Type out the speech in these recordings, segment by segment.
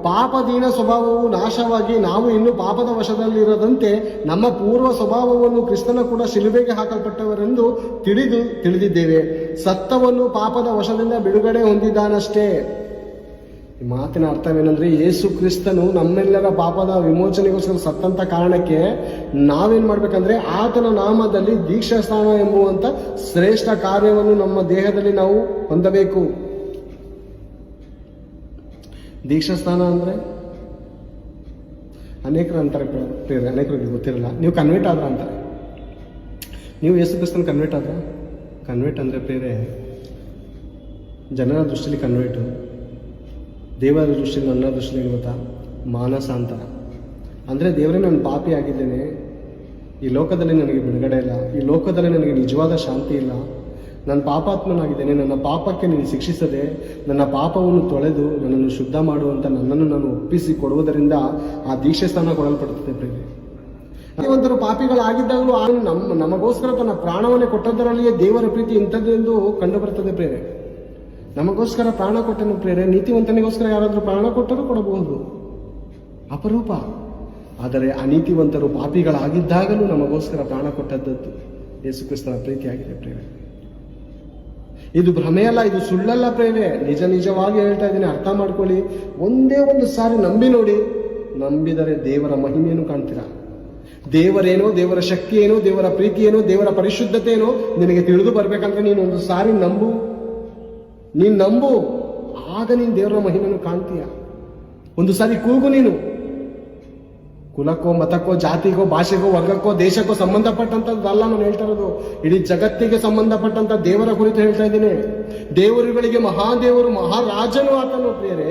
ಪಾಪದೀನ ಸ್ವಭಾವವು ನಾಶವಾಗಿ ನಾವು ಇನ್ನೂ ಪಾಪದ ವಶದಲ್ಲಿರದಂತೆ ನಮ್ಮ ಪೂರ್ವ ಸ್ವಭಾವವನ್ನು ಕ್ರಿಸ್ತನ ಕೂಡ ಶಿಲುಬೆಗೆ ಹಾಕಲ್ಪಟ್ಟವರೆಂದು ತಿಳಿದಿದ್ದೇವೆ. ಸತ್ತವನ್ನು ಪಾಪದ ವಶದಿಂದ ಬಿಡುಗಡೆ ಹೊಂದಿದ್ದಾನಷ್ಟೇ. ಈ ಮಾತಿನ ಅರ್ಥವೇನೆಂದ್ರೆ, ಯೇಸು ಕ್ರಿಸ್ತನು ನಮ್ಮೆಲ್ಲರ ಪಾಪದ ವಿಮೋಚನೆಗೋಸ್ಕರ ಸತ್ತಂತ ಕಾರಣಕ್ಕೆ ನಾವೇನ್ ಮಾಡ್ಬೇಕಂದ್ರೆ ಆತನ ನಾಮದಲ್ಲಿ ದೀಕ್ಷಾಸ್ನಾನ ಎಂಬುವಂತ ಶ್ರೇಷ್ಠ ಕಾರ್ಯವನ್ನು ನಮ್ಮ ದೇಹದಲ್ಲಿ ನಾವು ಹೊಂದಬೇಕು. ದೀಕ್ಷಾಸ್ನಾನ ಅಂದ್ರೆ ಅನೇಕರು ಅಂತಾರೆ ಪ್ರೇರೆ, ಅನೇಕರಿಗೆ ಗೊತ್ತಿರಲ್ಲ. ನೀವು ಕನ್ವರ್ಟ್ ಆದ್ರ ಅಂತಾರೆ. ನೀವು ಯೇಸು ಕ್ರಿಸ್ತನ ಕನ್ವರ್ಟ್ ಅಂದ್ರೆ ಪ್ರೇರೆ ಜನರ ದೃಷ್ಟಿಯಲ್ಲಿ ಕನ್ವರ್ಟ್, ದೇವರ ದೃಷ್ಟಿಯಲ್ಲಿ ನನ್ನ ದೃಷ್ಟಿಯಲ್ಲಿ ಗೊತ್ತಾ ಮಾನಸಾಂತರ. ಅಂದರೆ ದೇವರೇ ನಾನು ಪಾಪಿ ಆಗಿದ್ದೇನೆ, ಈ ಲೋಕದಲ್ಲಿ ನನಗೆ ಬಿಡುಗಡೆ ಇಲ್ಲ, ಈ ಲೋಕದಲ್ಲಿ ನನಗೆ ನಿಜವಾದ ಶಾಂತಿ ಇಲ್ಲ, ನಾನು ಪಾಪಾತ್ಮನಾಗಿದ್ದೇನೆ, ನನ್ನ ಪಾಪಕ್ಕೆ ನೀನು ಶಿಕ್ಷಿಸದೆ ನನ್ನ ಪಾಪವನ್ನು ತೊಳೆದು ನನ್ನನ್ನು ಶುದ್ಧ ಮಾಡುವಂತ ನನ್ನನ್ನು ನಾನು ಒಪ್ಪಿಸಿ ಕೊಡುವುದರಿಂದ ಆ ದೀಕ್ಷೆ ಸ್ಥಾನ ಕೊಡಲ್ಪಡುತ್ತದೆ ಪ್ರೇರೆ. ಒಂಥರ ಪಾಪಿಗಳಾಗಿದ್ದಾಗಲೂ ನಮಗೋಸ್ಕರ ತನ್ನ ಪ್ರಾಣವನ್ನೇ ಕೊಟ್ಟದ್ದರಲ್ಲಿಯೇ ದೇವರ ಪ್ರೀತಿ ಇಂಥದ್ದು ಎಂದು ಕಂಡು ಬರ್ತದೆ ಪ್ರೇರೆ. ನಮಗೋಸ್ಕರ ಪ್ರಾಣ ಕೊಟ್ಟನು ಪ್ರೇರೆ. ನೀತಿವಂತನಿಗೋಸ್ಕರ ಯಾರಾದರೂ ಪ್ರಾಣ ಕೊಟ್ಟರೂ ಕೊಡಬಹುದು, ಅಪರೂಪ. ಆದರೆ ಅನೀತಿವಂತರು ಪಾಪಿಗಳಾಗಿದ್ದಾಗಲೂ ನಮಗೋಸ್ಕರ ಪ್ರಾಣ ಕೊಟ್ಟದ್ದು ಯೇಸು ಕ್ರಿಸ್ತನ ಪ್ರೀತಿಯಾಗಿದೆ ಪ್ರೇರೆ. ಇದು ಭ್ರಮೆಯಲ್ಲ, ಇದು ಸುಳ್ಳಲ್ಲ ಪ್ರೇರೆ. ನಿಜವಾಗಿ ಹೇಳ್ತಾ ಇದ್ದೀನಿ, ಅರ್ಥ ಮಾಡ್ಕೊಳ್ಳಿ. ಒಂದೇ ಒಂದು ಸಾರಿ ನಂಬಿ ನೋಡಿ, ನಂಬಿದರೆ ದೇವರ ಮಹಿಮೆಯನ್ನು ಕಾಣ್ತೀರಾ. ದೇವರೇನೋ, ದೇವರ ಶಕ್ತಿ ಏನೋ, ದೇವರ ಪ್ರೀತಿ ಏನೋ, ದೇವರ ಪರಿಶುದ್ಧತೆ ಏನೋ ನಿನಗೆ ತಿಳಿದು ಬರ್ಬೇಕಂದ್ರೆ ನೀನು ಒಂದು ಸಾರಿ ನಂಬು, ಆಗ ನೀನು ದೇವರ ಮಹಿಮೆಯನ್ನು ಕಾಣ್ತೀಯ. ಒಂದು ಸಾರಿ ಕೂಗು. ನೀನು ಕುಲಕ್ಕೋ, ಮತಕ್ಕೋ, ಜಾತಿಗೋ, ಭಾಷೆಗೋ, ವರ್ಗಕ್ಕೋ, ದೇಶಕ್ಕೋ ಸಂಬಂಧಪಟ್ಟಂತದ್ದಲ್ಲ ನಾನು ಹೇಳ್ತಾ ಇರೋದು. ಇಡೀ ಜಗತ್ತಿಗೆ ಸಂಬಂಧಪಟ್ಟಂತ ದೇವರ ಕುರಿತು ಹೇಳ್ತಾ ಇದ್ದೀನಿ. ದೇವರುಗಳಿಗೆ ಮಹಾದೇವರು, ಮಹಾರಾಜನು ಆತನು ಪ್ರಿಯರೇ.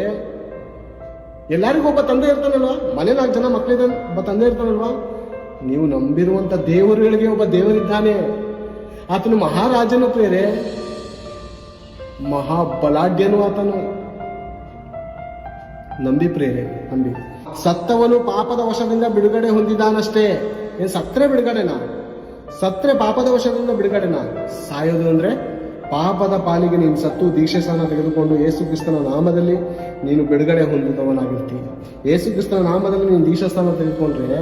ಎಲ್ಲರಿಗೂ ಒಬ್ಬ ತಂದೆ ಇರ್ತಾನಲ್ವಾ? ಮನೆ 4 ಜನ ಮಕ್ಕಳಿದ ಒಬ್ಬ ತಂದೆ ಇರ್ತಾನಲ್ವಾ? ನೀವು ನಂಬಿರುವಂತ ದೇವರುಗಳಿಗೆ ಒಬ್ಬ ದೇವರಿದ್ದಾನೆ. ಆತನು ಮಹಾರಾಜನು ಪ್ರಿಯರೇ, ಮಹಾಬಲಾಢ್ಯನು ಆತನು. ನಂಬಿ ಪ್ರೇರೆ, ನಂಬಿ. ಸತ್ತವನು ಪಾಪದ ವಶದಿಂದ ಬಿಡುಗಡೆ ಹೊಂದಿದಾನಷ್ಟೇ. ಏನ್ ಸತ್ರೆ ಬಿಡುಗಡೆನಾ? ಸತ್ರೆ ಪಾಪದ ವಶದಿಂದ ಬಿಡುಗಡೆನಾ? ಸಾಯೋದು ಅಂದ್ರೆ ಪಾಪದ ಪಾಲಿಗೆ ನೀನು ಸತ್ತು ದೀಕ್ಷೆ ಸ್ಥಾನ ತೆಗೆದುಕೊಂಡು ಯೇಸು ಕ್ರಿಸ್ತನ ನಾಮದಲ್ಲಿ ನೀನು ಬಿಡುಗಡೆ ಹೊಂದಿದವನಾಗಿರ್ತಿ. ಯೇಸು ಕ್ರಿಸ್ತನ ನಾಮದಲ್ಲಿ ನೀನು ದೀಕ್ಷಾ ಸ್ಥಾನ ತೆಗೆದುಕೊಂಡ್ರೆ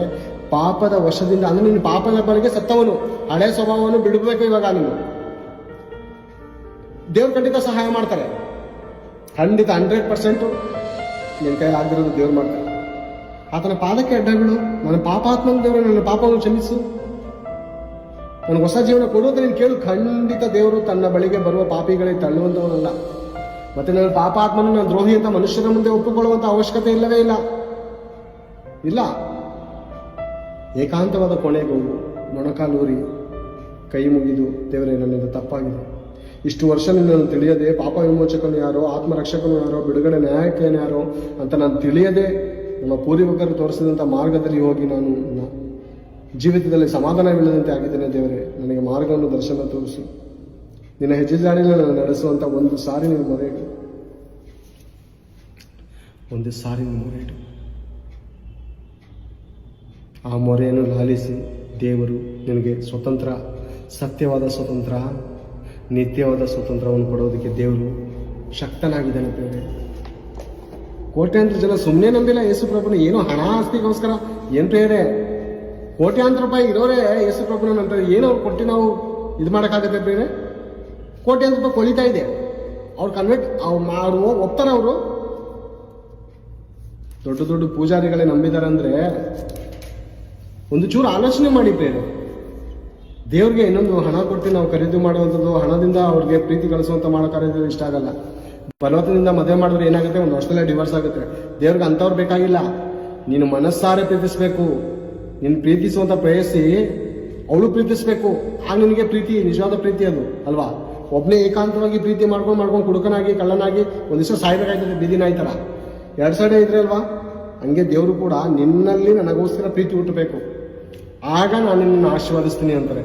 ಪಾಪದ ವಶದಿಂದ, ಅಂದ್ರೆ ನೀನು ಪಾಪದ ಪಾಲಿಗೆ ಸತ್ತವನು, ಹಳೆ ಸ್ವಭಾವವನ್ನು ಬಿಡಬೇಕು. ಇವಾಗ ನೀನು ದೇವ್ರು ಖಂಡಿತ ಸಹಾಯ ಮಾಡ್ತಾರೆ, ಖಂಡಿತ 100% ನಿನ್ನ ಕೈಯಲ್ಲಿ ಆಗದಿರೋದು ದೇವ್ರು ಮಾಡ್ತಾರೆ. ಆತನ ಪಾದಕ್ಕೆ ಅಡ್ಡ ಬೀಳು. ನನ್ನ ಪಾಪಾತ್ಮನ ದೇವರು, ನನ್ನ ಪಾಪವನ್ನು ಕ್ಷಮಿಸು, ನನಗೆ ಹೊಸ ಜೀವನ ಕೊಡುವುದು ನೀನು ಕೇಳು. ಖಂಡಿತ ದೇವರು ತನ್ನ ಬಳಿಗೆ ಬರುವ ಪಾಪಿಗಳಿಗೆ ತಳ್ಳುವಂತವನಲ್ಲ. ಮತ್ತೆ ನನ್ನ ಪಾಪಾತ್ಮನ, ನನ್ನ ದ್ರೋಹಿ ಅಂತ ಮನುಷ್ಯರ ಮುಂದೆ ಒಪ್ಪಿಕೊಳ್ಳುವಂತ ಅವಶ್ಯಕತೆ ಇಲ್ಲವೇ ಇಲ್ಲ. ಏಕಾಂತವಾದ ಕೊನೆಗೆ ಹೋಗು, ಮೊಣಕಾಲೂರಿ ಕೈ ಮುಗಿದು, ದೇವರೇ ನನ್ನಿಂದ ತಪ್ಪಾಗಿದೆ, ಇಷ್ಟು ವರ್ಷ ನಿನ್ನನ್ನು ತಿಳಿಯದೆ ಪಾಪ ವಿಮೋಚಕನು ಯಾರೋ, ಆತ್ಮರಕ್ಷಕನು ಯಾರೋ, ಬಿಡುಗಡೆ ನ್ಯಾಯಕೇನು ಯಾರೋ ಅಂತ ನಾನು ತಿಳಿಯದೆ ನಮ್ಮ ಪೂರ್ವಿಕರು ತೋರಿಸಿದಂಥ ಮಾರ್ಗದಲ್ಲಿ ಹೋಗಿ ನಾನು ನನ್ನ ಜೀವಿತದಲ್ಲಿ ಸಮಾಧಾನವಿಲ್ಲದಂತೆ ಆಗಿದ್ದೇನೆ. ದೇವರೇ, ನನಗೆ ಮಾರ್ಗವನ್ನು ದರ್ಶನ ತೋರಿಸು, ನಿನ್ನ ಹೆಜ್ಜೆ ಜಾಡಿನಲ್ಲಿ ನಾನು ನಡೆಸುವಂತ ಒಂದು ಸಾರಿ ನೀನು ಮೊರೆಯಿಡು, ಒಂದು ಸಾರಿ ನೀನು ಮೊರೆಯಿಡು. ಆ ಮೊರೆಯನ್ನು ಲಾಲಿಸಿ ದೇವರು ನಿನಗೆ ಸ್ವತಂತ್ರ, ಸತ್ಯವಾದ ಸ್ವತಂತ್ರ, ನಿತ್ಯವಾದ ಸ್ವತಂತ್ರವನ್ನು ಕೊಡೋದಕ್ಕೆ ದೇವರು ಶಕ್ತನಾಗಿದ್ದಾನೆ ಪ್ರೇರೆ. ಕೋಟ್ಯಾಂತರ ಜನ ಸುಮ್ಮನೆ ನಂಬಿಲ್ಲ ಯೇಸು ಪ್ರಭುನ. ಏನೋ ಹಣ ಆಸ್ತಿಗೋಸ್ಕರ ಏನ್ ಪ್ರೇರೆ, ಕೋಟ್ಯಾಂತರ ರೂಪಾಯಿ ಇರೋರೇ ಯೇಸು ಪ್ರಭುನ ನಂತರ ಏನೋ ಅವ್ರು ಕೊಟ್ಟು ನಾವು ಇದು ಮಾಡೋಕ್ಕಾಗತ್ತೆ ಪ್ರೇರೆ? ಕೋಟ್ಯಾಂತರ ರೂಪಾಯಿ ಕೊಳಿತಾ ಇದೆ, ಅವ್ರು ಕನ್ವರ್ಟ್ ಮಾಡುವ ಒಪ್ತಾರ. ಅವರು ದೊಡ್ಡ ಪೂಜಾರಿಗಳೇ ನಂಬಿದಾರೆ ಅಂದ್ರೆ ಒಂದು ಚೂರು ಆಲೋಚನೆ ಮಾಡಿ ಪ್ರೇರೆ. ದೇವ್ರಿಗೆ ಇನ್ನೊಂದು ಹಣ ಕೊಟ್ಟು ನಾವು ಖರೀದಿ ಮಾಡುವಂಥದ್ದು, ಹಣದಿಂದ ಅವ್ರಿಗೆ ಪ್ರೀತಿ ಗಳಿಸುವಂತ ಮಾಡೋ ಕಾರ್ಯದಲ್ಲಿ ಇಷ್ಟ ಆಗಲ್ಲ. ಬಲವಂತದಿಂದ ಮದುವೆ ಮಾಡಿದ್ರೆ ಏನಾಗುತ್ತೆ, ಒಂದು ವರ್ಷದಲ್ಲೇ ಡಿವೋರ್ಸ್ ಆಗುತ್ತೆ. ದೇವ್ರಿಗೆ ಅಂಥವ್ರು ಬೇಕಾಗಿಲ್ಲ. ನೀನು ಮನಸ್ಸಾರೆ ಪ್ರೀತಿಸ್ಬೇಕು, ನೀನು ಪ್ರೀತಿಸುವಂತ ಪ್ರಯತ್ನಿಸಿ ಅವಳು ಪ್ರೀತಿಸ್ಬೇಕು. ಆಗ ನಿನಗೆ ಪ್ರೀತಿ, ನಿಜವಾದ ಪ್ರೀತಿ ಅದು ಅಲ್ವಾ? ಒಬ್ಬನೇ ಏಕಾಂತವಾಗಿ ಪ್ರೀತಿ ಮಾಡ್ಕೊಂಡು ಕುಡುಕನಾಗಿ, ಕಳ್ಳನಾಗಿ ಒಂದ್ ದಿವಸ ಸಾಯ್ಬೇಕಾಯ್ತದೆ ಬೀದಿ ನಾಯಿ ಥರ. 2 ಸೈಡ್ ಇದ್ರೆ ಅಲ್ವಾ? ಹಂಗೆ ದೇವರು ಕೂಡ ನಿನ್ನಲ್ಲಿ ನನಗೋಸ್ಕರ ಪ್ರೀತಿ ಹುಟ್ಟಬೇಕು, ಆಗ ನಾನು ನಿನ್ನನ್ನು ಆಶೀರ್ವಾದಿಸ್ತೀನಿ ಅಂತಾರೆ.